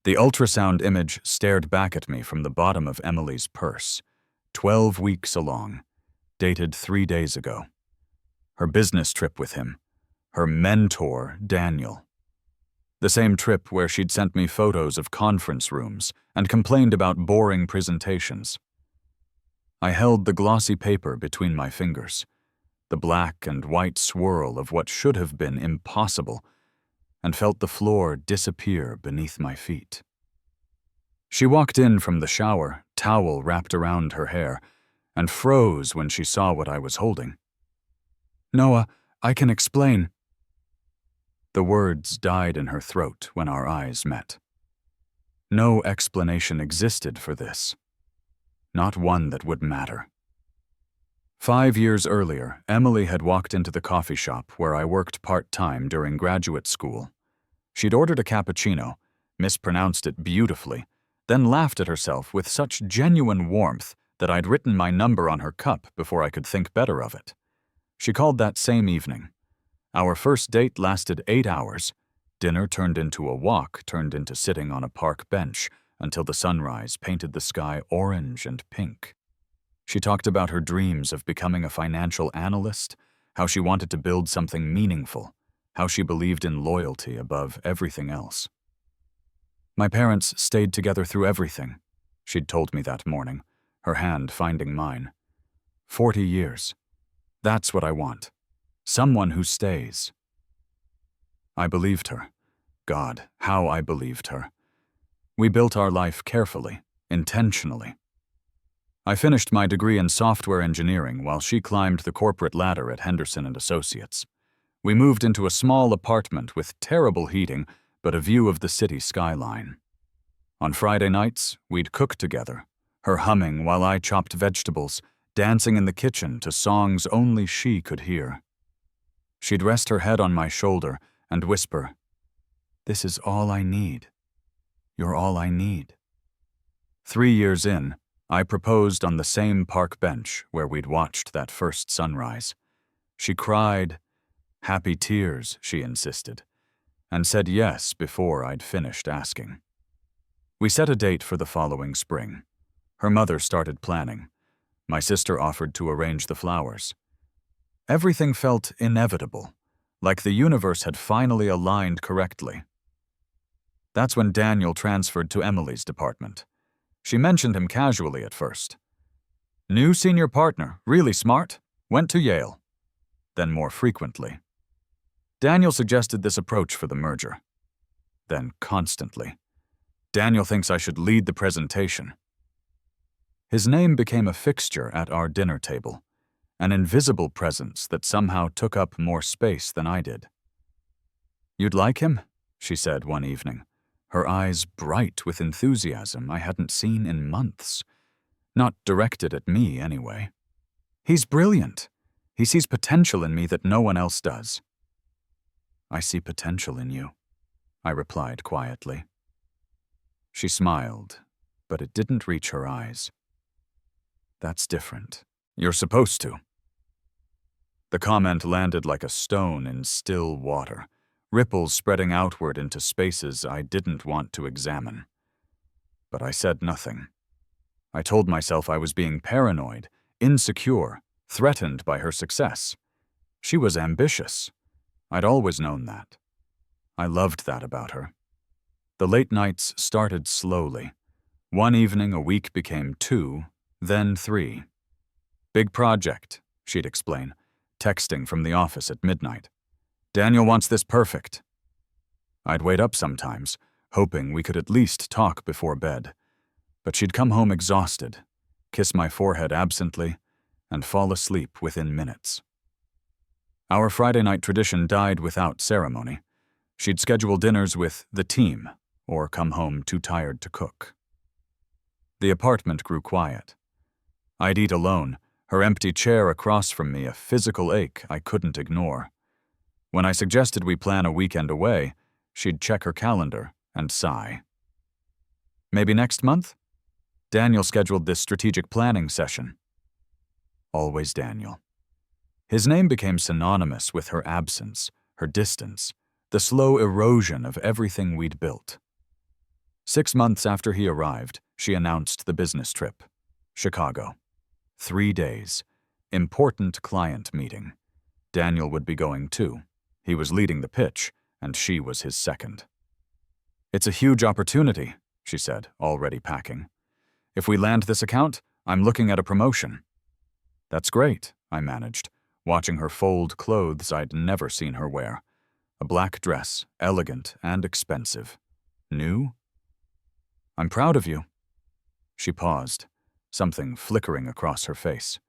The ultrasound image stared back at me from the bottom of Emily's purse, 12 weeks along, dated 3 days ago. Her business trip with him, her mentor, Daniel. The same trip where she'd sent me photos of conference rooms and complained about boring presentations. I held the glossy paper between my fingers, the black and white swirl of what should have been impossible, and felt the floor disappear beneath my feet. She walked in from the shower, towel wrapped around her hair, and froze when she saw what I was holding. "Noah, I can explain." The words died in her throat when our eyes met. No explanation existed for this. Not one that would matter. 5 years earlier, Emily had walked into the coffee shop where I worked part-time during graduate school. She'd ordered a cappuccino, mispronounced it beautifully, then laughed at herself with such genuine warmth that I'd written my number on her cup before I could think better of it. She called that same evening. Our first date lasted 8 hours. Dinner turned into a walk, turned into sitting on a park bench, until the sunrise painted the sky orange and pink. She talked about her dreams of becoming a financial analyst, how she wanted to build something meaningful, how she believed in loyalty above everything else. "My parents stayed together through everything," she'd told me that morning, her hand finding mine. 40 years. That's what I want. Someone who stays. I believed her. God, how I believed her. We built our life carefully, intentionally. I finished my degree in software engineering while she climbed the corporate ladder at Henderson & Associates. We moved into a small apartment with terrible heating, but a view of the city skyline. On Friday nights, we'd cook together, her humming while I chopped vegetables, dancing in the kitchen to songs only she could hear. She'd rest her head on my shoulder and whisper, "This is all I need. You're all I need." 3 years in, I proposed on the same park bench where we'd watched that first sunrise. She cried, happy tears, she insisted, and said yes before I'd finished asking. We set a date for the following spring. Her mother started planning. My sister offered to arrange the flowers. Everything felt inevitable, like the universe had finally aligned correctly. That's when Daniel transferred to Emily's department. She mentioned him casually at first. "New senior partner, really smart, went to Yale." Then more frequently. Daniel suggested this approach for the merger. Then constantly. "Daniel thinks I should lead the presentation." His name became a fixture at our dinner table, an invisible presence that somehow took up more space than I did. "You'd like him?" she said one evening, her eyes bright with enthusiasm I hadn't seen in months. Not directed at me, anyway. "He's brilliant. He sees potential in me that no one else does." "I see potential in you," I replied quietly. She smiled, but it didn't reach her eyes. "That's different. You're supposed to." The comment landed like a stone in still water, ripples spreading outward into spaces I didn't want to examine. But I said nothing. I told myself I was being paranoid, insecure, threatened by her success. She was ambitious. I'd always known that. I loved that about her. The late nights started slowly. One evening a week became 2, then 3. "Big project," she'd explain, texting from the office at midnight. "Daniel wants this perfect." I'd wait up sometimes, hoping we could at least talk before bed. But she'd come home exhausted, kiss my forehead absently, and fall asleep within minutes. Our Friday night tradition died without ceremony. She'd schedule dinners with the team, or come home too tired to cook. The apartment grew quiet. I'd eat alone, her empty chair across from me a physical ache I couldn't ignore. When I suggested we plan a weekend away, she'd check her calendar and sigh. "Maybe next month?" Daniel scheduled this strategic planning session. Always Daniel. His name became synonymous with her absence, her distance, the slow erosion of everything we'd built. 6 months after he arrived, she announced the business trip. Chicago. 3 days. Important client meeting. Daniel would be going too. He was leading the pitch, and she was his second. "It's a huge opportunity," she said, already packing. "If we land this account, I'm looking at a promotion." "That's great," I managed, watching her fold clothes I'd never seen her wear. A black dress, elegant and expensive. New? "I'm proud of you." She paused, something flickering across her face.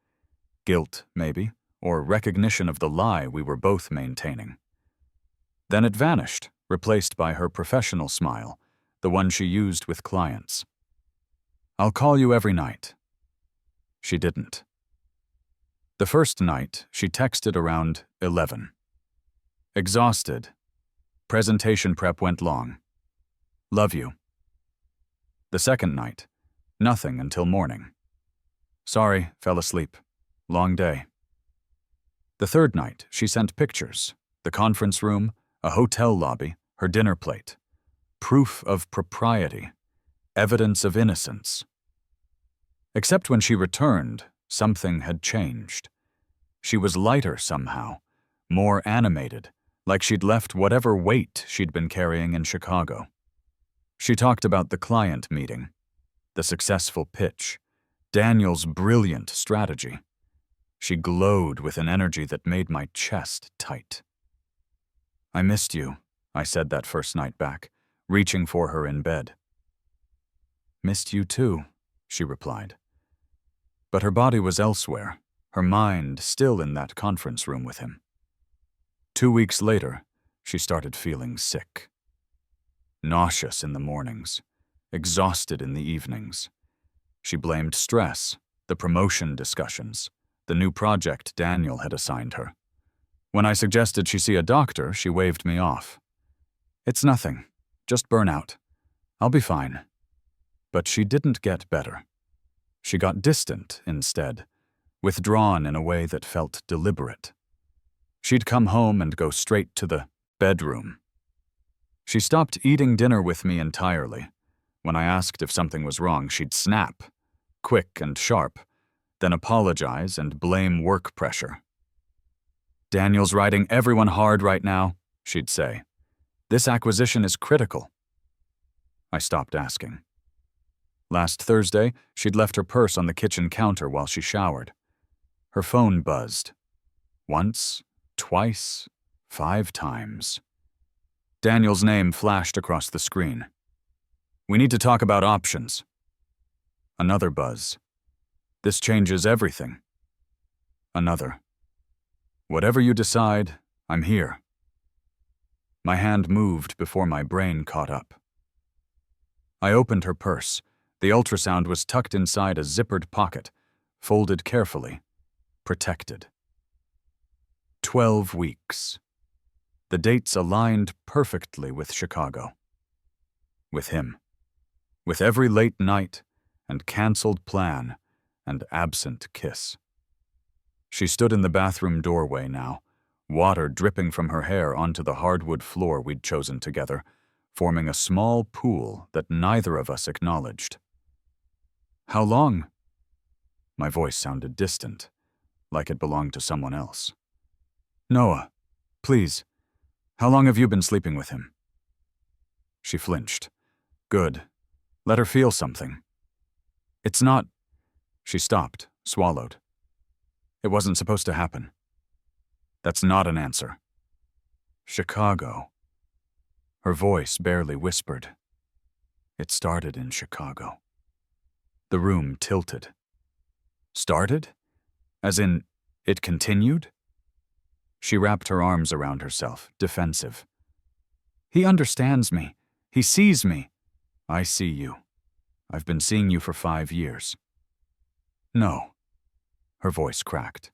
Guilt, maybe, or recognition of the lie we were both maintaining. Then it vanished, replaced by her professional smile, the one she used with clients. "I'll call you every night." She didn't. The first night, she texted around 11. "Exhausted. Presentation prep went long. Love you." The second night, nothing until morning. "Sorry, fell asleep. Long day." The third night, she sent pictures, the conference room, a hotel lobby, her dinner plate. Proof of propriety, evidence of innocence. Except when she returned, something had changed. She was lighter somehow, more animated, like she'd left whatever weight she'd been carrying in Chicago. She talked about the client meeting, the successful pitch, Daniel's brilliant strategy. She glowed with an energy that made my chest tight. "I missed you," I said that first night back, reaching for her in bed. "Missed you too," she replied. But her body was elsewhere, her mind still in that conference room with him. 2 weeks later, she started feeling sick. Nauseous in the mornings, exhausted in the evenings. She blamed stress, the promotion discussions, the new project Daniel had assigned her. When I suggested she see a doctor, she waved me off. "It's nothing, just burnout. I'll be fine." But she didn't get better. She got distant instead, withdrawn in a way that felt deliberate. She'd come home and go straight to the bedroom. She stopped eating dinner with me entirely. When I asked if something was wrong, she'd snap, quick and sharp, then apologize and blame work pressure. "Daniel's riding everyone hard right now," she'd say. "This acquisition is critical." I stopped asking. Last Thursday, she'd left her purse on the kitchen counter while she showered. Her phone buzzed. Once, twice, 5 times. Daniel's name flashed across the screen. "We need to talk about options." Another buzz. "This changes everything." Another. "Whatever you decide, I'm here." My hand moved before my brain caught up. I opened her purse. The ultrasound was tucked inside a zippered pocket, folded carefully, protected. 12 weeks. The dates aligned perfectly with Chicago. With him. With every late night and canceled plan and absent kiss. She stood in the bathroom doorway now, water dripping from her hair onto the hardwood floor we'd chosen together, forming a small pool that neither of us acknowledged. "How long?" My voice sounded distant, like it belonged to someone else. "Noah, please, how long have you been sleeping with him?" She flinched. "Good. Let her feel something." "It's not—" She stopped, swallowed. "It wasn't supposed to happen." "That's not an answer." "Chicago." Her voice barely whispered. "It started in Chicago." The room tilted. "Started? As in, it continued?" She wrapped her arms around herself, defensive. "He understands me. He sees me." "I see you. I've been seeing you for 5 years." "No." Her voice cracked.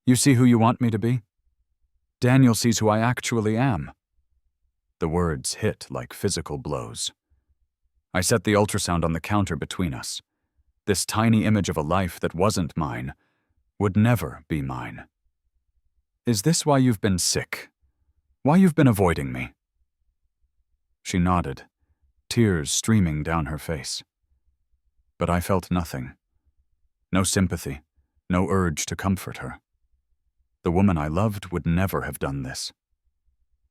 "You see who you want me to be? Daniel sees who I actually am." The words hit like physical blows. I set the ultrasound on the counter between us. This tiny image of a life that wasn't mine, would never be mine. "Is this why you've been sick? Why you've been avoiding me?" She nodded. tears streaming down her face. But I felt nothing. No sympathy, no urge to comfort her. The woman I loved would never have done this.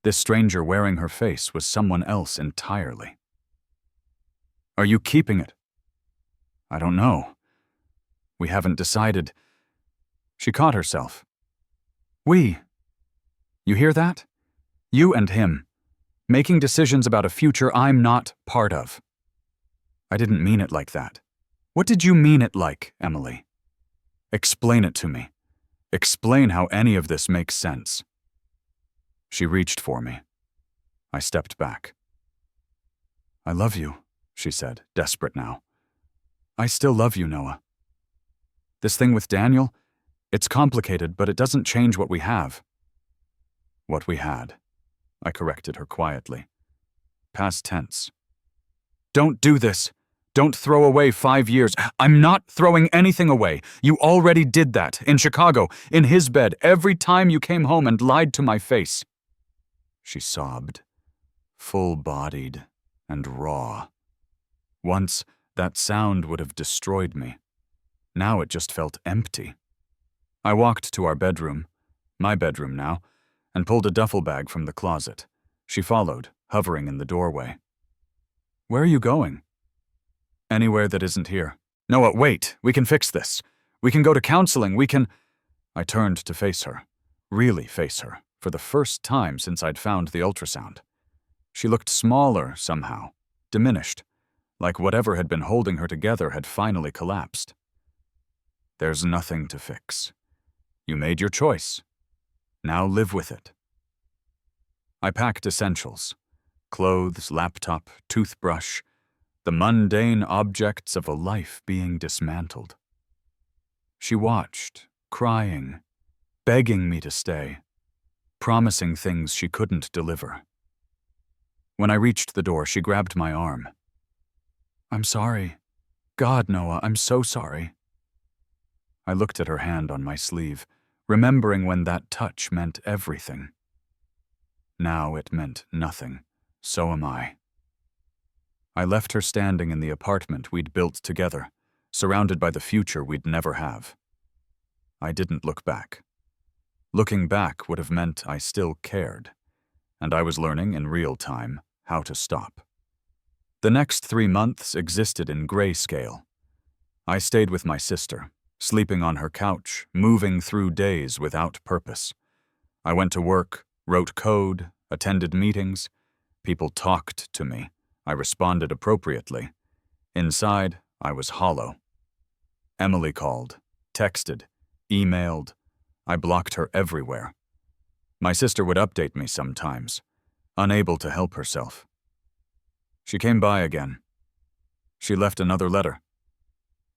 This stranger wearing her face was someone else entirely. Are you keeping it? I don't know. We haven't decided. She caught herself. We. You hear that? You and him. Making decisions about a future I'm not part of. I didn't mean it like that. What did you mean it like, Emily? Explain it to me. Explain how any of this makes sense. She reached for me. I stepped back. I love you, she said, desperate now. I still love you, Noah. This thing with Daniel, it's complicated, but it doesn't change what we have. What we had, I corrected her quietly. Past tense. Don't do this. Don't throw away 5 years. I'm not throwing anything away. You already did that, in Chicago, in his bed, every time you came home and lied to my face. She sobbed, full-bodied and raw. Once, that sound would have destroyed me. Now it just felt empty. I walked to our bedroom, my bedroom now, and pulled a duffel bag from the closet. She followed, hovering in the doorway. Where are you going? Anywhere that isn't here. Noah, wait, we can fix this. We can go to counseling, we can… I turned to face her, really face her, for the first time since I'd found the ultrasound. She looked smaller somehow, diminished, like whatever had been holding her together had finally collapsed. There's nothing to fix. You made your choice. Now live with it. I packed essentials. Clothes, laptop, toothbrush, the mundane objects of a life being dismantled. She watched, crying, begging me to stay, promising things she couldn't deliver. When I reached the door, she grabbed my arm. I'm sorry. God, Noah, I'm so sorry. I looked at her hand on my sleeve, remembering when that touch meant everything. Now it meant nothing. So am I. I left her standing in the apartment we'd built together, surrounded by the future we'd never have. I didn't look back. Looking back would have meant I still cared, and I was learning in real time how to stop. The next 3 months existed in grayscale. I stayed with my sister, sleeping on her couch, moving through days without purpose. I went to work, wrote code, attended meetings. People talked to me. I responded appropriately. Inside, I was hollow. Emily called, texted, emailed. I blocked her everywhere. My sister would update me sometimes, unable to help herself. She came by again. She left another letter.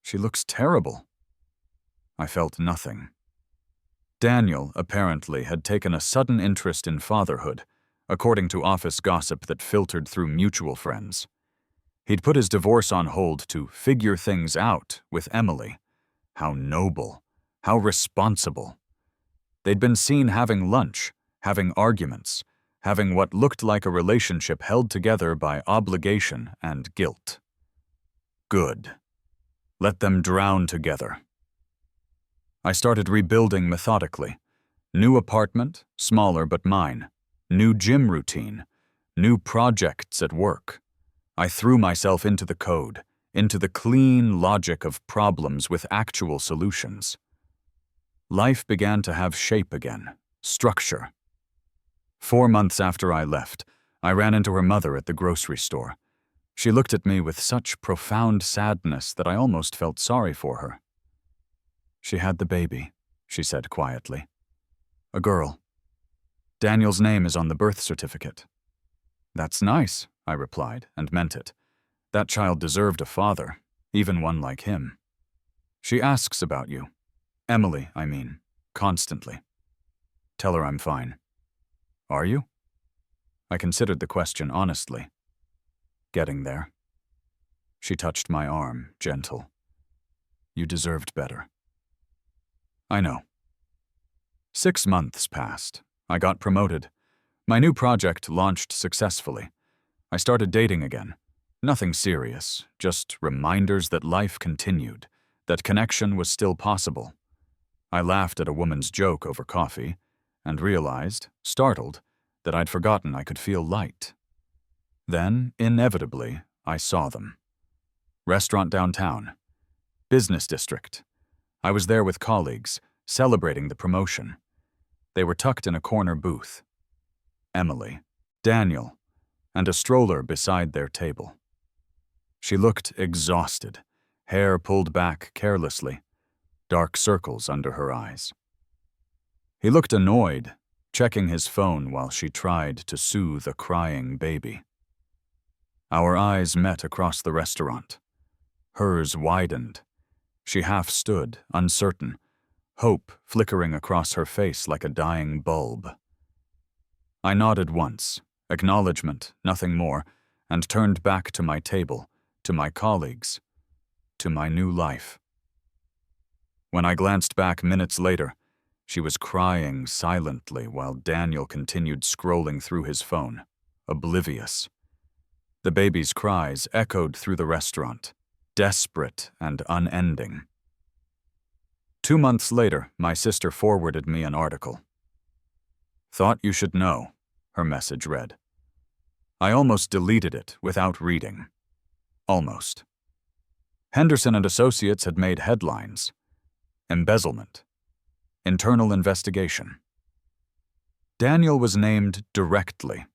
She looks terrible. I felt nothing. Daniel, apparently, had taken a sudden interest in fatherhood, according to office gossip that filtered through mutual friends. He'd put his divorce on hold to figure things out with Emily. How noble, how responsible. They'd been seen having lunch, having arguments, having what looked like a relationship held together by obligation and guilt. Good. Let them drown together. I started rebuilding methodically. New apartment, smaller but mine. New gym routine. New projects at work. I threw myself into the code, into the clean logic of problems with actual solutions. Life began to have shape again, structure. 4 months after I left, I ran into her mother at the grocery store. She looked at me with such profound sadness that I almost felt sorry for her. She had the baby, she said quietly. A girl. Daniel's name is on the birth certificate. That's nice, I replied, and meant it. That child deserved a father, even one like him. She asks about you. Emily, I mean, constantly. Tell her I'm fine. Are you? I considered the question honestly. Getting there. She touched my arm, gentle. You deserved better. I know. 6 months passed. I got promoted. My new project launched successfully. I started dating again. Nothing serious, just reminders that life continued, that connection was still possible. I laughed at a woman's joke over coffee and realized, startled, that I'd forgotten I could feel light. Then, inevitably, I saw them. Restaurant downtown. Business district. I was there with colleagues, celebrating the promotion. They were tucked in a corner booth. Emily, Daniel, and a stroller beside their table. She looked exhausted, hair pulled back carelessly, dark circles under her eyes. He looked annoyed, checking his phone while she tried to soothe a crying baby. Our eyes met across the restaurant. Hers widened. She half stood, uncertain, hope flickering across her face like a dying bulb. I nodded once, acknowledgement, nothing more, and turned back to my table, to my colleagues, to my new life. When I glanced back minutes later, she was crying silently while Daniel continued scrolling through his phone, oblivious. The baby's cries echoed through the restaurant, desperate and unending. 2 months later, my sister forwarded me an article. "Thought you should know," her message read. I almost deleted it without reading. Almost. Henderson and Associates had made headlines. Embezzlement. Internal investigation. Daniel was named directly.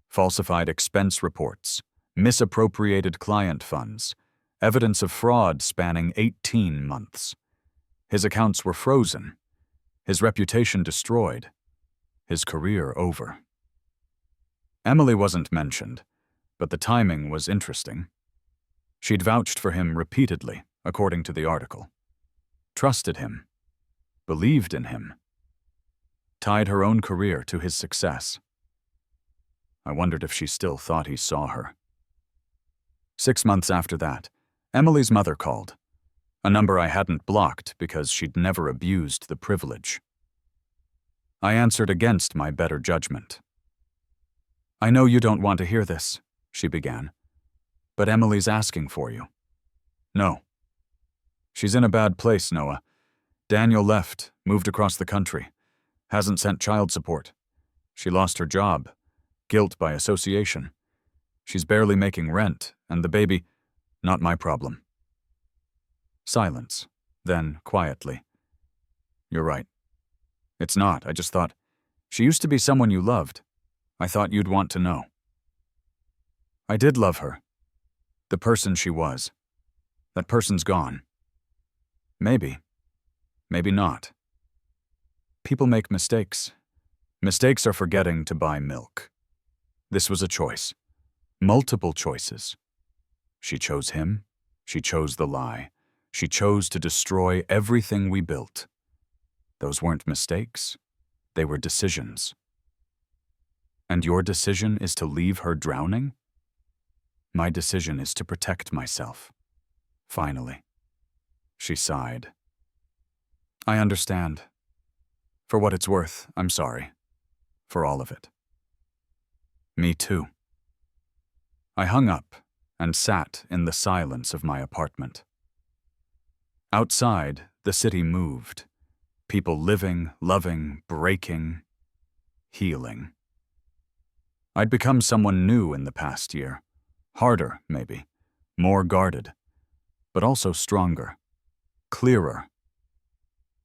Falsified expense reports, misappropriated client funds, evidence of fraud spanning 18 months. His accounts were frozen, his reputation destroyed, his career over. Emily wasn't mentioned, but the timing was interesting. She'd vouched for him repeatedly, according to the article. Trusted him, believed in him, tied her own career to his success. I wondered if she still thought he saw her. 6 months after that, Emily's mother called, a number I hadn't blocked because she'd never abused the privilege. I answered against my better judgment. "I know you don't want to hear this," she began, "but Emily's asking for you." "No." "She's in a bad place, Noah. Daniel left, moved across the country, hasn't sent child support. She lost her job, guilt by association. She's barely making rent, and the baby, not my problem." Silence, then quietly. "You're right. It's not, I just thought, she used to be someone you loved. I thought you'd want to know." I did love her. The person she was. That person's gone. Maybe. Maybe not. People make mistakes. Mistakes are forgetting to buy milk. This was a choice. Multiple choices. She chose him. She chose the lie. She chose to destroy everything we built. Those weren't mistakes. They were decisions. And your decision is to leave her drowning? My decision is to protect myself. Finally. She sighed. "I understand. For what it's worth, I'm sorry. For all of it." Me too. I hung up and sat in the silence of my apartment. Outside, the city moved. People living, loving, breaking, healing. I'd become someone new in the past year. Harder, maybe. More guarded. But also stronger. Clearer.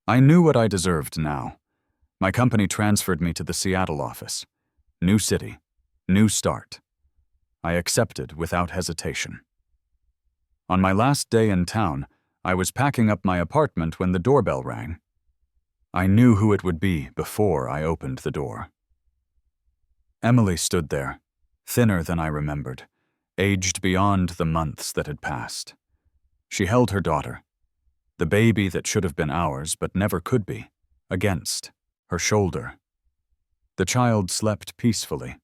I knew what I deserved now. My company transferred me to the Seattle office. New city. New start. I accepted without hesitation. On my last day in town, I was packing up my apartment when the doorbell rang. I knew who it would be before I opened the door. Emily stood there, thinner than I remembered, aged beyond the months that had passed. She held her daughter, the baby that should have been ours but never could be, against her shoulder. The child slept peacefully,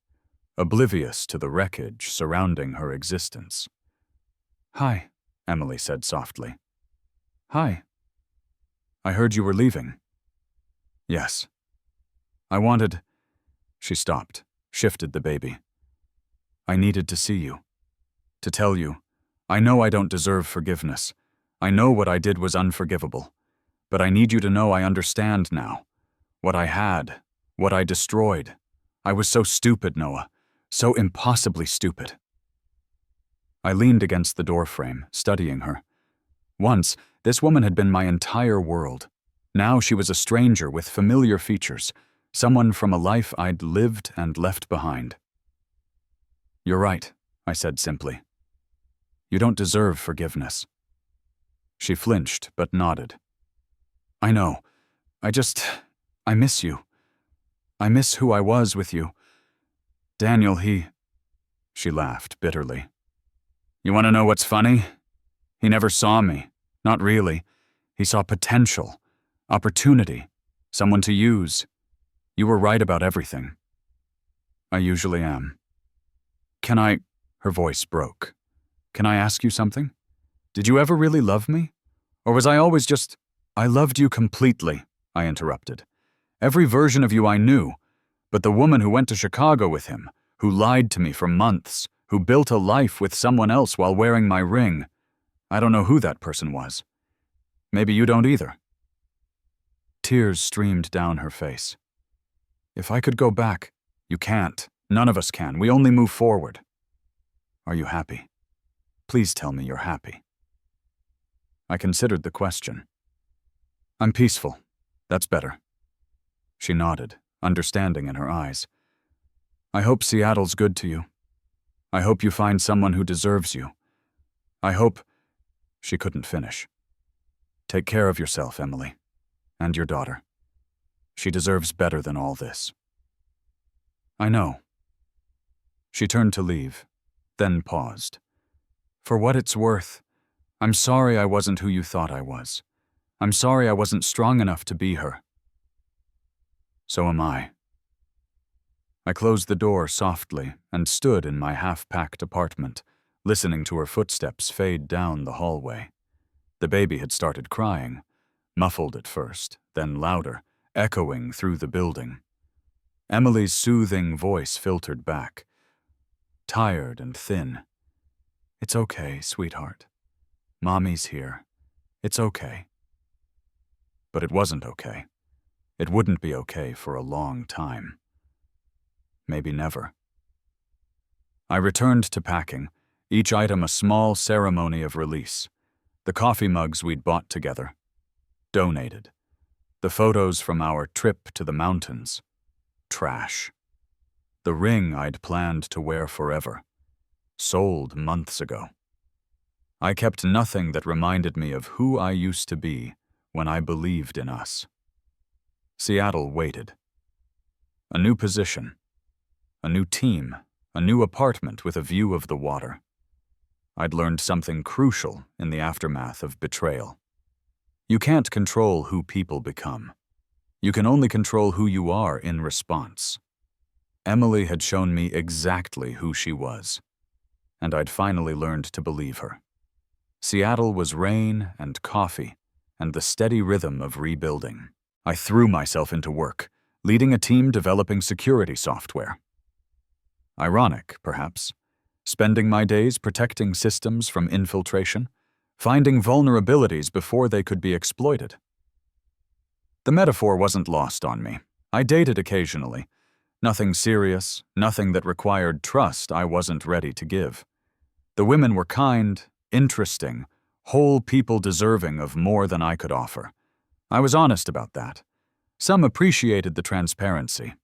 oblivious to the wreckage surrounding her existence. "Hi," Emily said softly. "Hi. I heard you were leaving." "Yes. I wanted—" She stopped, shifted the baby. "I needed to see you. to tell you, I know I don't deserve forgiveness. I know what I did was unforgivable. But I need you to know I understand now. What I had, what I destroyed. I was so stupid, Noah. So impossibly stupid. I leaned against the doorframe, studying her. Once, this woman had been my entire world. Now she was a stranger with familiar features, someone from a life I'd lived and left behind. You're right, I said simply. You don't deserve forgiveness. She flinched, but nodded. I know. I miss you. I miss who I was with you. Daniel, She laughed bitterly. You want to know what's funny? He never saw me. Not really. He saw potential, opportunity, someone to use. You were right about everything. I usually am. Her voice broke. Can I ask you something? Did you ever really love me? Or was I always just... I loved you completely, I interrupted. Every version of you I knew, but the woman who went to Chicago with him, who lied to me for months, who built a life with someone else while wearing my ring, I don't know who that person was. Maybe you don't either. Tears streamed down her face. If I could go back, you can't. None of us can. We only move forward. Are you happy? Please tell me you're happy. I considered the question. I'm peaceful. That's better. She nodded, understanding in her eyes. I hope Seattle's good to you. I hope you find someone who deserves you. I hope... She couldn't finish. Take care of yourself, Emily, and your daughter. She deserves better than all this. I know. She turned to leave, then paused. For what it's worth, I'm sorry I wasn't who you thought I was. I'm sorry I wasn't strong enough to be her. So am I. I closed the door softly and stood in my half-packed apartment, listening to her footsteps fade down the hallway. The baby had started crying, muffled at first, then louder, echoing through the building. Emily's soothing voice filtered back, tired and thin. It's okay, sweetheart. Mommy's here. It's okay. But it wasn't okay. It wouldn't be okay for a long time. Maybe never. I returned to packing, each item a small ceremony of release. The coffee mugs we'd bought together. Donated. The photos from our trip to the mountains. Trash. The ring I'd planned to wear forever. Sold months ago. I kept nothing that reminded me of who I used to be when I believed in us. Seattle waited. A new position. A new team. A new apartment with a view of the water. I'd learned something crucial in the aftermath of betrayal. You can't control who people become. You can only control who you are in response. Emily had shown me exactly who she was, and I'd finally learned to believe her. Seattle was rain and coffee and the steady rhythm of rebuilding. I threw myself into work, leading a team developing security software. Ironic, perhaps, spending my days protecting systems from infiltration, finding vulnerabilities before they could be exploited. The metaphor wasn't lost on me. I dated occasionally. Nothing serious, nothing that required trust I wasn't ready to give. The women were kind, interesting, whole people deserving of more than I could offer. I was honest about that. Some appreciated the transparency.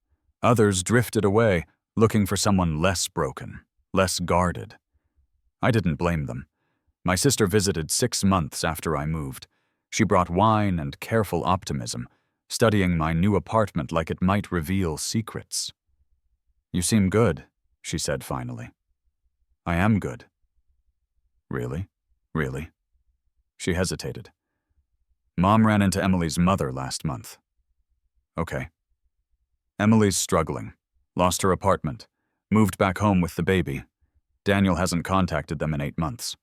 Others drifted away, looking for someone less broken, less guarded. I didn't blame them. My sister visited 6 months after I moved. She brought wine and careful optimism, studying my new apartment like it might reveal secrets. You seem good, she said finally. I am good. Really? Really? She hesitated. Mom ran into Emily's mother last month. Okay. Emily's struggling. Lost her apartment. Moved back home with the baby. Daniel hasn't contacted them in 8 months.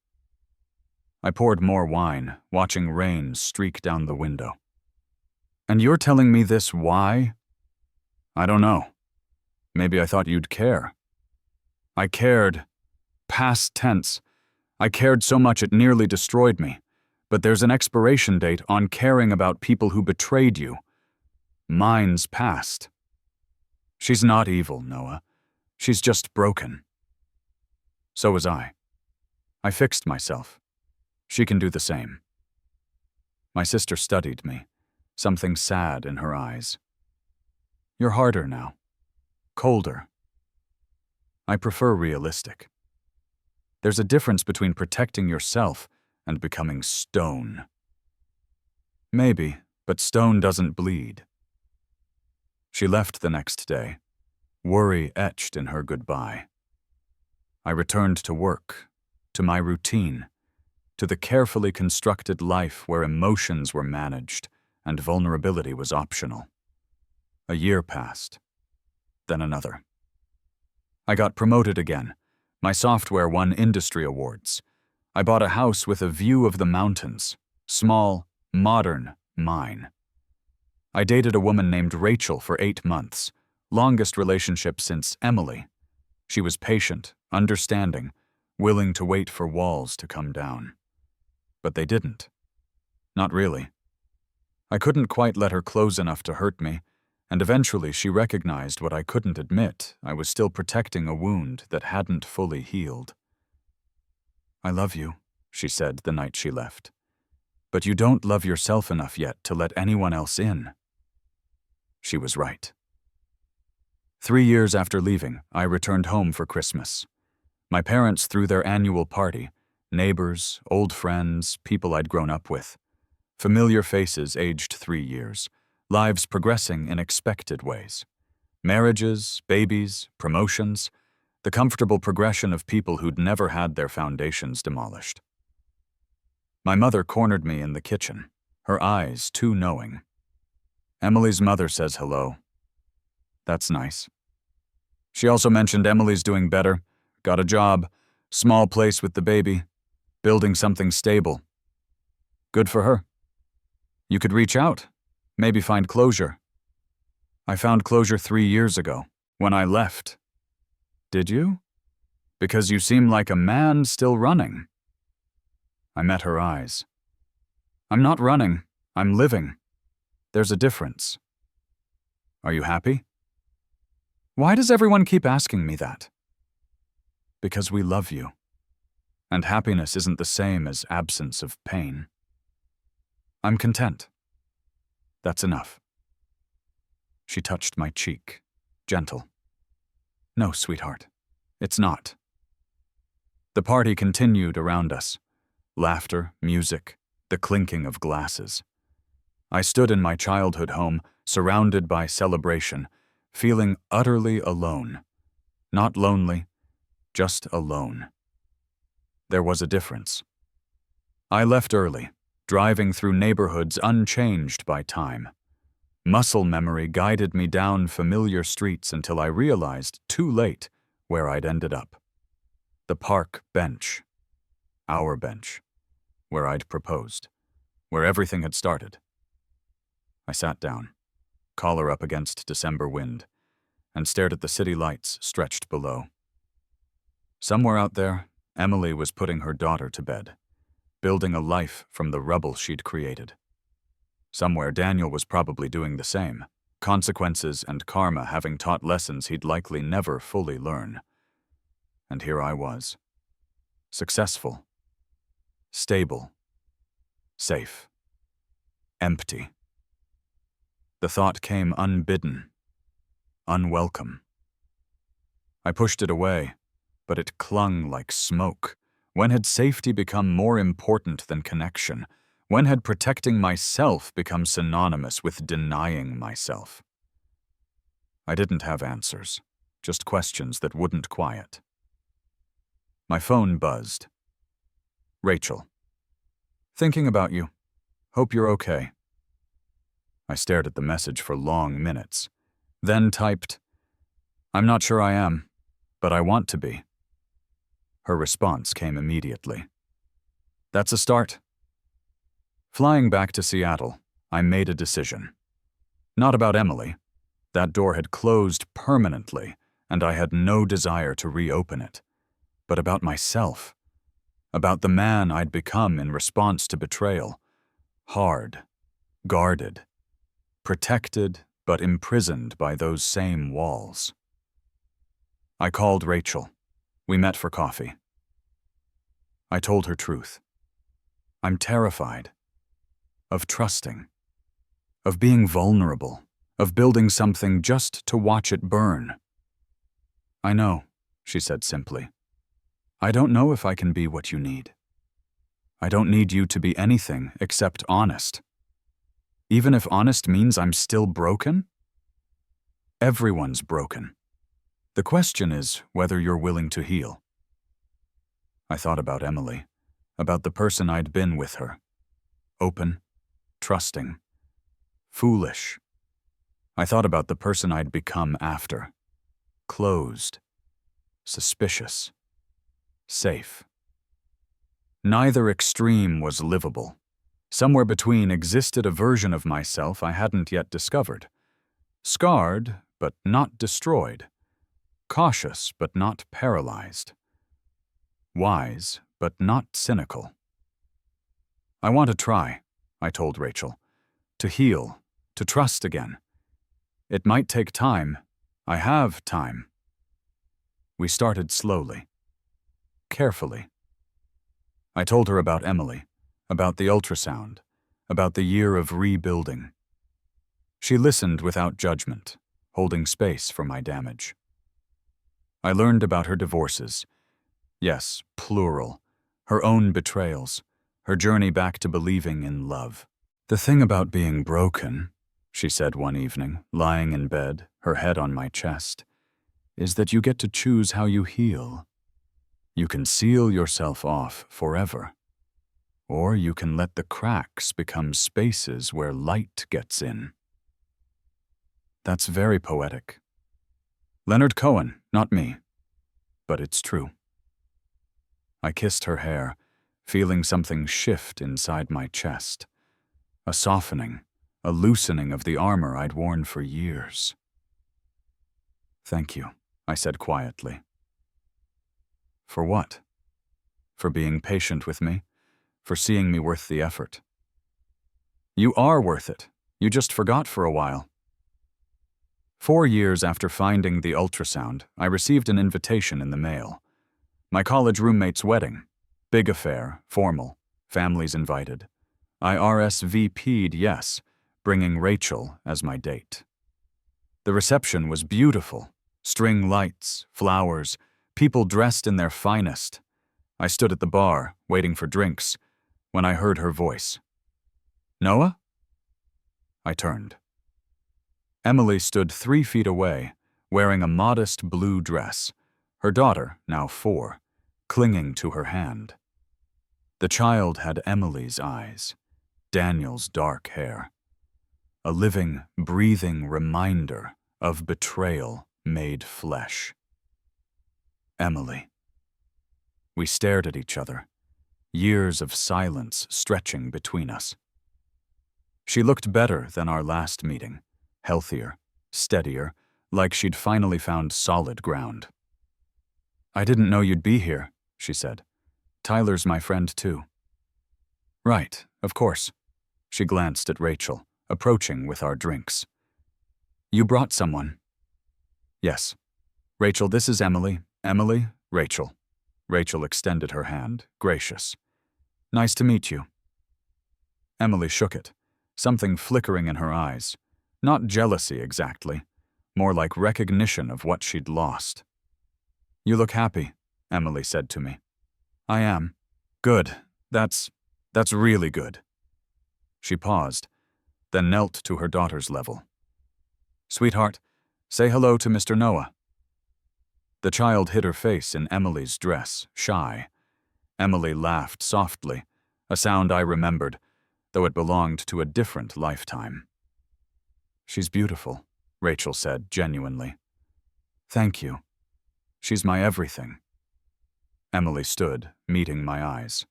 I poured more wine, watching rain streak down the window. And you're telling me this why? I don't know. Maybe I thought you'd care. I cared. Past tense. I cared so much it nearly destroyed me. But there's an expiration date on caring about people who betrayed you. Mine's past. She's not evil, Noah. She's just broken. So was I. I fixed myself. She can do the same. My sister studied me, something sad in her eyes. You're harder now. Colder. I prefer realistic. There's a difference between protecting yourself and becoming stone. Maybe, but stone doesn't bleed. She left the next day, worry etched in her goodbye. I returned to work, to my routine, to the carefully constructed life where emotions were managed and vulnerability was optional. A year passed, then another. I got promoted again. My software won industry awards. I bought a house with a view of the mountains, small, modern, mine. I dated a woman named Rachel for 8 months, longest relationship since Emily. She was patient, understanding, willing to wait for walls to come down. But they didn't. Not really. I couldn't quite let her close enough to hurt me, and eventually she recognized what I couldn't admit. I was still protecting a wound that hadn't fully healed. I love you, she said the night she left. But you don't love yourself enough yet to let anyone else in. She was right. 3 years after leaving, I returned home for Christmas. My parents threw their annual party, neighbors, old friends, people I'd grown up with. Familiar faces aged 3 years, lives progressing in expected ways. Marriages, babies, promotions, the comfortable progression of people who'd never had their foundations demolished. My mother cornered me in the kitchen, her eyes too knowing. Emily's mother says hello. That's nice. She also mentioned Emily's doing better, got a job, small place with the baby, building something stable. Good for her. You could reach out, maybe find closure. I found closure 3 years ago, when I left. Did you? Because you seem like a man still running. I met her eyes. I'm not running, I'm living. There's a difference. Are you happy? Why does everyone keep asking me that? Because we love you. And happiness isn't the same as absence of pain. I'm content. That's enough. She touched my cheek, gentle. No, sweetheart, it's not. The party continued around us. Laughter, music, the clinking of glasses. I stood in my childhood home, surrounded by celebration, feeling utterly alone. Not lonely, just alone. There was a difference. I left early, driving through neighborhoods unchanged by time. Muscle memory guided me down familiar streets until I realized, too late, where I'd ended up. The park bench. Our bench. Where I'd proposed. Where everything had started. I sat down, collar up against December wind, and stared at the city lights stretched below. Somewhere out there, Emily was putting her daughter to bed, building a life from the rubble she'd created. Somewhere Daniel was probably doing the same, consequences and karma having taught lessons he'd likely never fully learn. And here I was. Successful. Stable. Safe. Empty. The thought came unbidden. Unwelcome. I pushed it away, but it clung like smoke. When had safety become more important than connection? When had protecting myself become synonymous with denying myself? I didn't have answers, just questions that wouldn't quiet. My phone buzzed. Rachel. Thinking about you. Hope you're okay. I stared at the message for long minutes, then typed, I'm not sure I am, but I want to be. Her response came immediately. That's a start. Flying back to Seattle, I made a decision. Not about Emily. That door had closed permanently, and I had no desire to reopen it. But about myself. about the man I'd become in response to betrayal. Hard, guarded, protected but imprisoned by those same walls. I called Rachel. We met for coffee. I told her truth. I'm terrified. Of trusting. Of being vulnerable. Of building something just to watch it burn. I know, she said simply. I don't know if I can be what you need. I don't need you to be anything except honest. Even if honest means I'm still broken? Everyone's broken. The question is whether you're willing to heal. I thought about Emily, about the person I'd been with her. Open, trusting, foolish. I thought about the person I'd become after. Closed, suspicious, safe. Neither extreme was livable. Somewhere between existed a version of myself I hadn't yet discovered. Scarred, but not destroyed. Cautious, but not paralyzed. Wise, but not cynical. I want to try, I told Rachel. To heal, to trust again. It might take time. I have time. We started slowly. Carefully. I told her about Emily, about the ultrasound, about the year of rebuilding. She listened without judgment, holding space for my damage. I learned about her divorces. Yes, plural. Her own betrayals. Her journey back to believing in love. The thing about being broken, she said one evening, lying in bed, her head on my chest, is that you get to choose how you heal. You can seal yourself off forever. Or you can let the cracks become spaces where light gets in. That's very poetic. Leonard Cohen, not me. But it's true. I kissed her hair, feeling something shift inside my chest. A softening, a loosening of the armor I'd worn for years. Thank you, I said quietly. For what? For being patient with me? For seeing me worth the effort? You are worth it. You just forgot for a while. 4 years after finding the ultrasound, I received an invitation in the mail. My college roommate's wedding. Big affair, formal, families invited. I RSVP'd yes, bringing Rachel as my date. The reception was beautiful. String lights, flowers, people dressed in their finest. I stood at the bar, waiting for drinks, when I heard her voice. Noah? I turned. Emily stood 3 feet away, wearing a modest blue dress, her daughter, now 4, clinging to her hand. The child had Emily's eyes, Daniel's dark hair. A living, breathing reminder of betrayal made flesh. Emily. We stared at each other, years of silence stretching between us. She looked better than our last meeting. Healthier, steadier, like she'd finally found solid ground. I didn't know you'd be here, she said. Tyler's my friend too. Right, of course. She glanced at Rachel, approaching with our drinks. You brought someone. Yes. Rachel, this is Emily. Emily, Rachel. Rachel extended her hand, gracious. Nice to meet you. Emily shook it, something flickering in her eyes. Not jealousy exactly, more like recognition of what she'd lost. You look happy, Emily said to me. I am. Good. That's really good. She paused, then knelt to her daughter's level. Sweetheart, say hello to Mr. Noah. The child hid her face in Emily's dress, shy. Emily laughed softly, a sound I remembered, though it belonged to a different lifetime. She's beautiful, Rachel said genuinely. Thank you. She's my everything. Emily stood, meeting my eyes.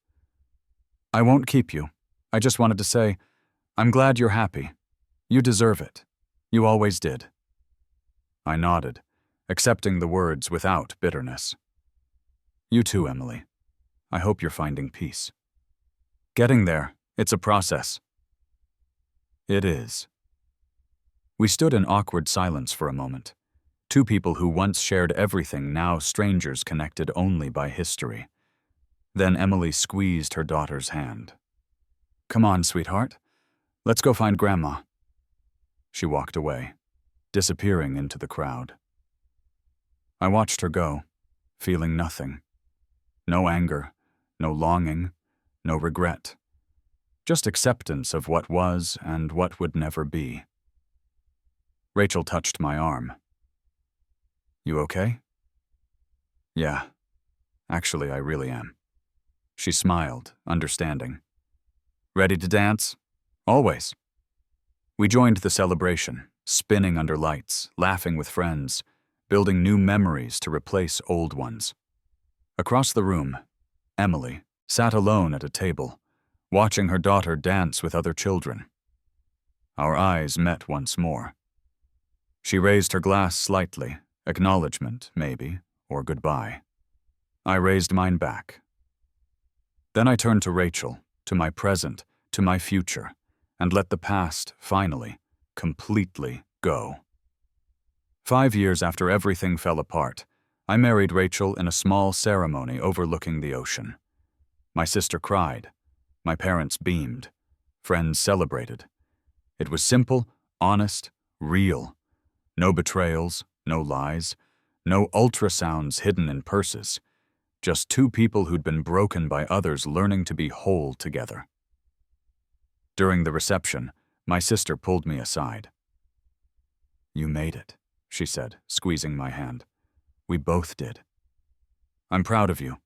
I won't keep you. I just wanted to say, I'm glad you're happy. You deserve it. You always did. I nodded, accepting the words without bitterness. You too, Emily. I hope you're finding peace. Getting there, it's a process. It is. We stood in awkward silence for a moment. Two people who once shared everything, now strangers connected only by history. Then Emily squeezed her daughter's hand. Come on, sweetheart. Let's go find Grandma. She walked away, disappearing into the crowd. I watched her go, feeling nothing. No anger, no longing, no regret. Just acceptance of what was and what would never be. Rachel touched my arm. You okay? Yeah. Actually, I really am. She smiled, understanding. Ready to dance? Always. We joined the celebration, spinning under lights, laughing with friends, building new memories to replace old ones. Across the room, Emily sat alone at a table, watching her daughter dance with other children. Our eyes met once more. She raised her glass slightly, acknowledgement, maybe, or goodbye. I raised mine back. Then I turned to Rachel, to my present, to my future, and let the past, finally, completely go. 5 years after everything fell apart, I married Rachel in a small ceremony overlooking the ocean. My sister cried. My parents beamed. Friends celebrated. It was simple, honest, real. No betrayals, no lies, no ultrasounds hidden in purses. Just two people who'd been broken by others learning to be whole together. During the reception, my sister pulled me aside. You made it, she said, squeezing my hand. We both did. I'm proud of you,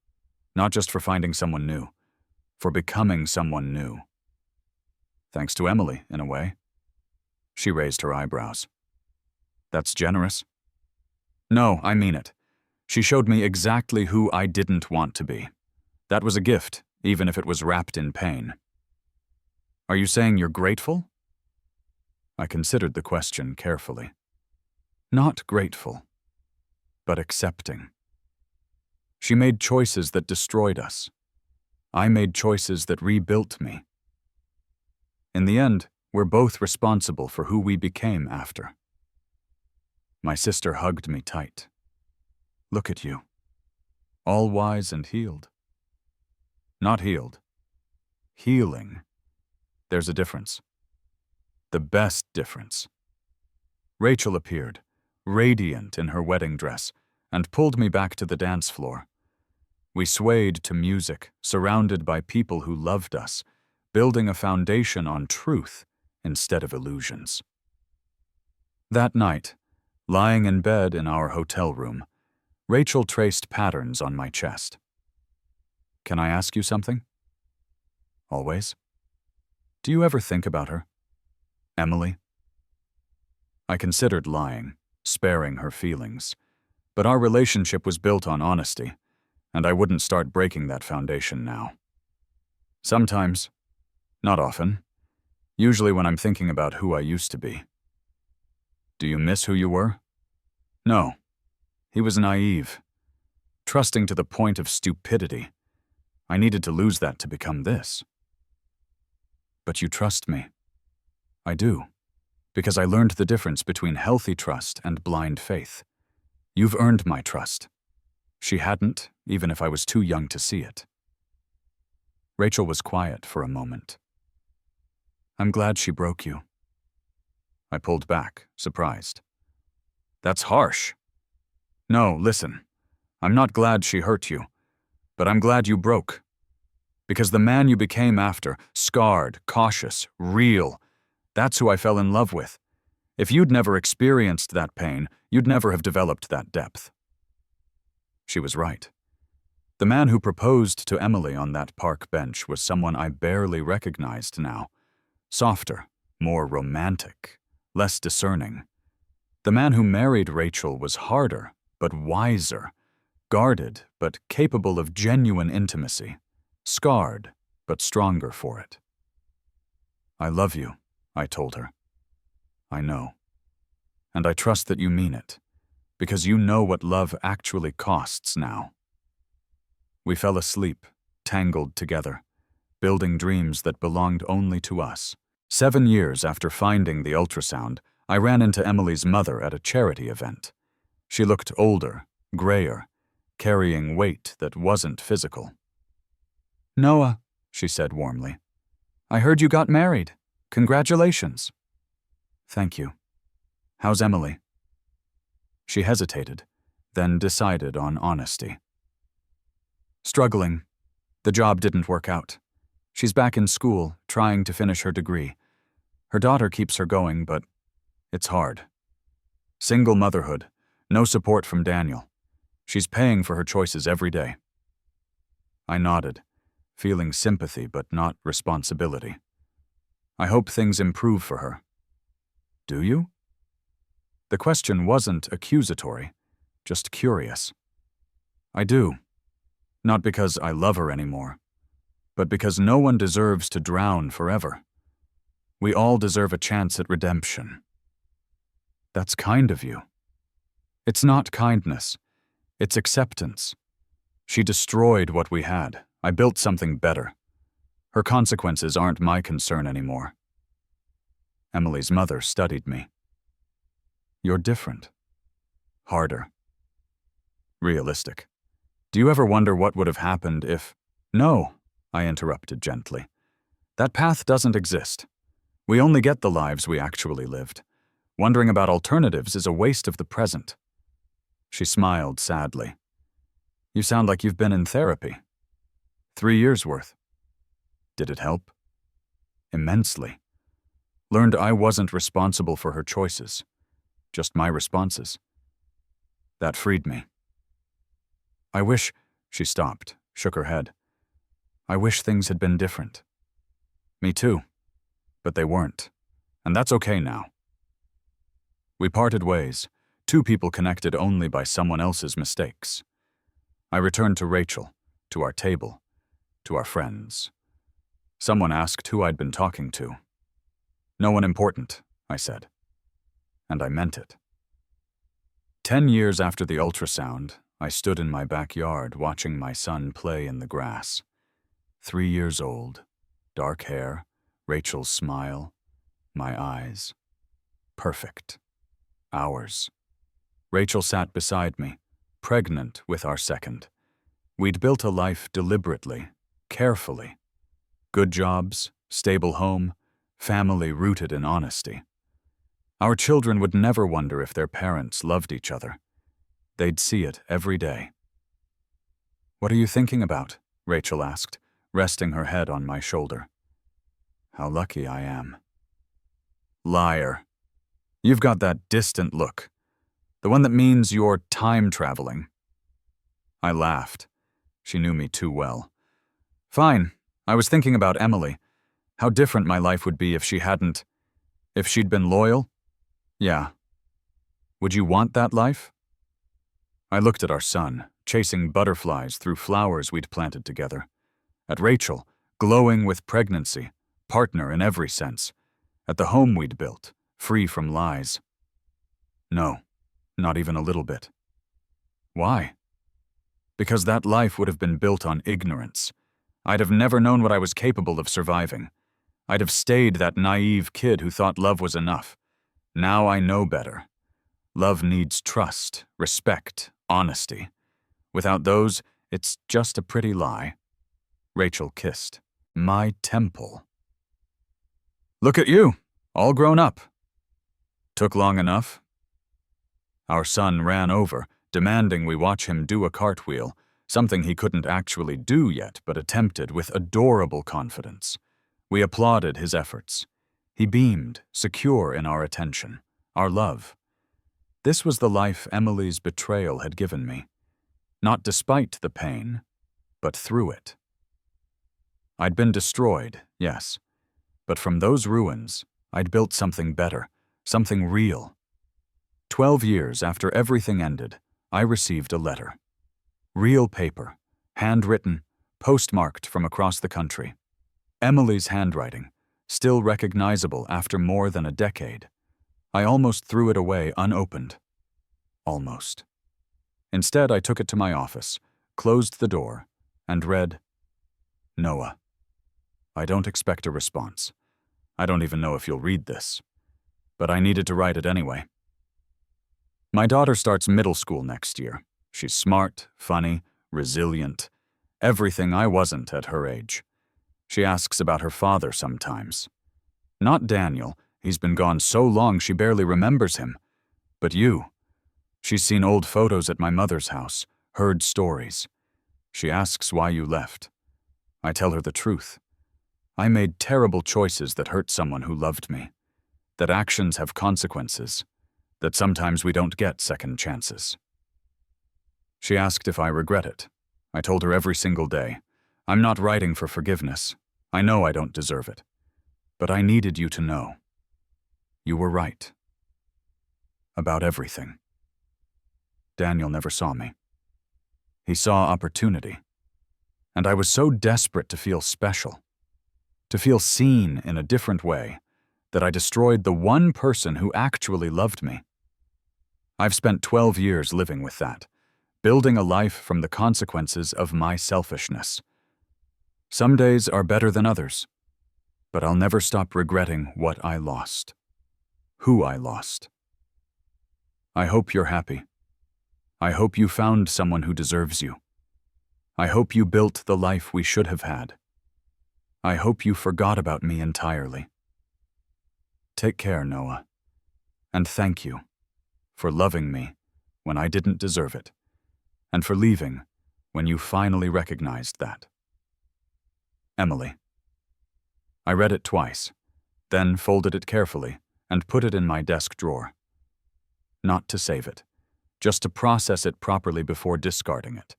not just for finding someone new, for becoming someone new. Thanks to Emily, in a way. She raised her eyebrows. That's generous. No, I mean it. She showed me exactly who I didn't want to be. That was a gift, even if it was wrapped in pain. Are you saying you're grateful? I considered the question carefully. Not grateful, but accepting. She made choices that destroyed us. I made choices that rebuilt me. In the end, we're both responsible for who we became after. My sister hugged me tight. Look at you. All wise and healed. Not healed. Healing. There's a difference. The best difference. Rachel appeared, radiant in her wedding dress, and pulled me back to the dance floor. We swayed to music, surrounded by people who loved us, building a foundation on truth instead of illusions. That night, lying in bed in our hotel room, Rachel traced patterns on my chest. Can I ask you something? Always? Do you ever think about her? Emily? I considered lying, sparing her feelings, but our relationship was built on honesty, and I wouldn't start breaking that foundation now. Sometimes, not often, usually when I'm thinking about who I used to be. Do you miss who you were? No. He was naive, trusting to the point of stupidity. I needed to lose that to become this. But you trust me. I do, because I learned the difference between healthy trust and blind faith. You've earned my trust. She hadn't, even if I was too young to see it. Rachel was quiet for a moment. I'm glad she broke you. I pulled back, surprised. That's harsh. No, listen. I'm not glad she hurt you, but I'm glad you broke. Because the man you became after, scarred, cautious, real, that's who I fell in love with. If you'd never experienced that pain, you'd never have developed that depth. She was right. The man who proposed to Emily on that park bench was someone I barely recognized now. Softer, more romantic, less discerning. The man who married Rachel was harder, but wiser, guarded, but capable of genuine intimacy, scarred, but stronger for it. I love you, I told her. I know. And I trust that you mean it, because you know what love actually costs now. We fell asleep, tangled together, building dreams that belonged only to us. 7 years after finding the ultrasound, I ran into Emily's mother at a charity event. She looked older, grayer, carrying weight that wasn't physical. "Noah," she said warmly, "I heard you got married. Congratulations." "Thank you. How's Emily?" She hesitated, then decided on honesty. "Struggling. The job didn't work out. She's back in school, trying to finish her degree. Her daughter keeps her going, but it's hard. Single motherhood, no support from Daniel. She's paying for her choices every day." I nodded, feeling sympathy but not responsibility. "I hope things improve for her." "Do you?" The question wasn't accusatory, just curious. "I do. Not because I love her anymore, but because no one deserves to drown forever. We all deserve a chance at redemption." "That's kind of you." "It's not kindness. It's acceptance. She destroyed what we had. I built something better. Her consequences aren't my concern anymore." Emily's mother studied me. "You're different. Harder. Realistic. Do you ever wonder what would have happened if—" "No," I interrupted gently. "That path doesn't exist. We only get the lives we actually lived. Wondering about alternatives is a waste of the present." She smiled sadly. "You sound like you've been in therapy. 3 years worth. Did it help?" "Immensely. Learned I wasn't responsible for her choices, just my responses. That freed me." "I wish—" She stopped, shook her head. "I wish things had been different." "Me too. But they weren't. And that's okay now." We parted ways, 2 people connected only by someone else's mistakes. I returned to Rachel, to our table, to our friends. Someone asked who I'd been talking to. "No one important," I said. And I meant it. 10 years after the ultrasound, I stood in my backyard watching my son play in the grass. 3 years old, dark hair, Rachel's smile, my eyes. Perfect. Ours. Rachel sat beside me, pregnant with our second. We'd built a life deliberately, carefully. Good jobs, stable home, family rooted in honesty. Our children would never wonder if their parents loved each other. They'd see it every day. "What are you thinking about?" Rachel asked, resting her head on my shoulder. "How lucky I am." "Liar. You've got that distant look. The one that means you're time traveling." I laughed. She knew me too well. "Fine. I was thinking about Emily. How different my life would be if she'd been loyal. Yeah. Would you want that life?" I looked at our son, chasing butterflies through flowers we'd planted together. At Rachel, glowing with pregnancy, partner in every sense. At the home we'd built, free from lies. No, not even a little bit. Why? Because that life would have been built on ignorance. I'd have never known what I was capable of surviving. I'd have stayed that naive kid who thought love was enough. Now I know better. Love needs trust, respect, honesty. Without those, it's just a pretty lie. Rachel kissed. My temple. "Look at you, all grown up." "Took long enough." Our son ran over, demanding we watch him do a cartwheel, something he couldn't actually do yet but attempted with adorable confidence. We applauded his efforts. He beamed, secure in our attention, our love. This was the life Emily's betrayal had given me. Not despite the pain, but through it. I'd been destroyed, yes, but from those ruins, I'd built something better, something real. 12 years after everything ended, I received a letter. Real paper, handwritten, postmarked from across the country. Emily's handwriting, still recognizable after more than a decade. I almost threw it away unopened. Almost. Instead, I took it to my office, closed the door, and read, Noah, I don't expect a response. I don't even know if you'll read this, but I needed to write it anyway. My daughter starts middle school next year. She's smart, funny, resilient, everything I wasn't at her age. She asks about her father sometimes. Not Daniel, he's been gone so long she barely remembers him. But you. She's seen old photos at my mother's house, heard stories. She asks why you left. I tell her the truth. I made terrible choices that hurt someone who loved me, that actions have consequences, that sometimes we don't get second chances. She asked if I regret it. I told her every single day, I'm not writing for forgiveness. I know I don't deserve it. But I needed you to know. You were right. About everything. Daniel never saw me. He saw opportunity. And I was so desperate to feel special, to feel seen in a different way, that I destroyed the one person who actually loved me. I've spent 12 years living with that, building a life from the consequences of my selfishness. Some days are better than others, but I'll never stop regretting what I lost, who I lost. I hope you're happy. I hope you found someone who deserves you. I hope you built the life we should have had. I hope you forgot about me entirely. Take care, Noah, and thank you for loving me when I didn't deserve it, and for leaving when you finally recognized that. Emily. I read it twice, then folded it carefully and put it in my desk drawer. Not to save it, just to process it properly before discarding it.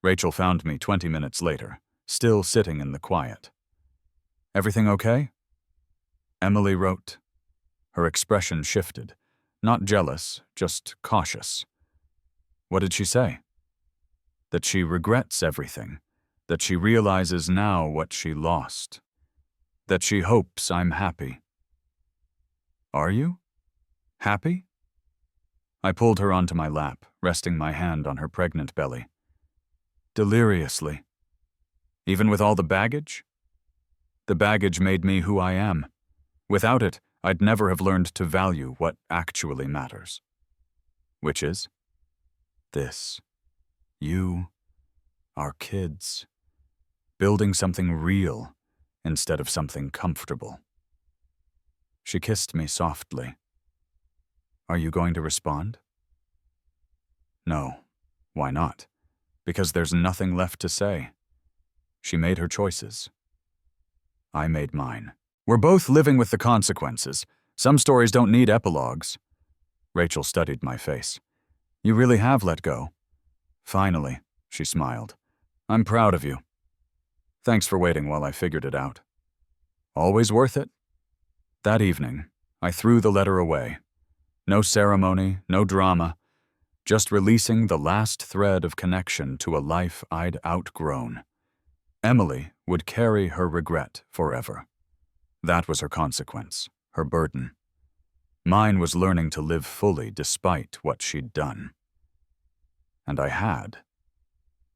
Rachel found me 20 minutes later, still sitting in the quiet. Everything okay? Emily wrote. Her expression shifted, not jealous, just cautious. What did she say? That she regrets everything, that she realizes now what she lost, that she hopes I'm happy. Are you? Happy? I pulled her onto my lap, resting my hand on her pregnant belly. Deliriously. Even with all the baggage? The baggage made me who I am. Without it, I'd never have learned to value what actually matters. Which is? This. You. Our kids. Building something real instead of something comfortable. She kissed me softly. Are you going to respond? No. Why not? Because there's nothing left to say. She made her choices. I made mine. We're both living with the consequences. Some stories don't need epilogues. Rachel studied my face. You really have let go. Finally, she smiled. I'm proud of you. Thanks for waiting while I figured it out. Always worth it? That evening, I threw the letter away. No ceremony, no drama, just releasing the last thread of connection to a life I'd outgrown. Emily would carry her regret forever. That was her consequence, her burden. Mine was learning to live fully despite what she'd done. And I had.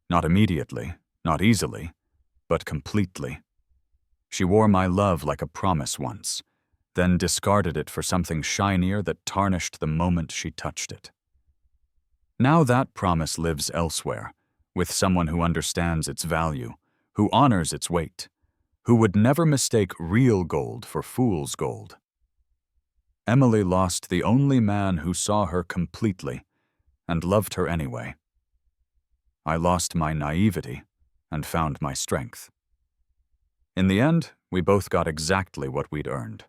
Not immediately, not easily, but completely. She wore my love like a promise once, then discarded it for something shinier that tarnished the moment she touched it. Now that promise lives elsewhere, with someone who understands its value, who honors its weight, who would never mistake real gold for fool's gold. Emily lost the only man who saw her completely and loved her anyway. I lost my naivety and found my strength. In the end, we both got exactly what we'd earned.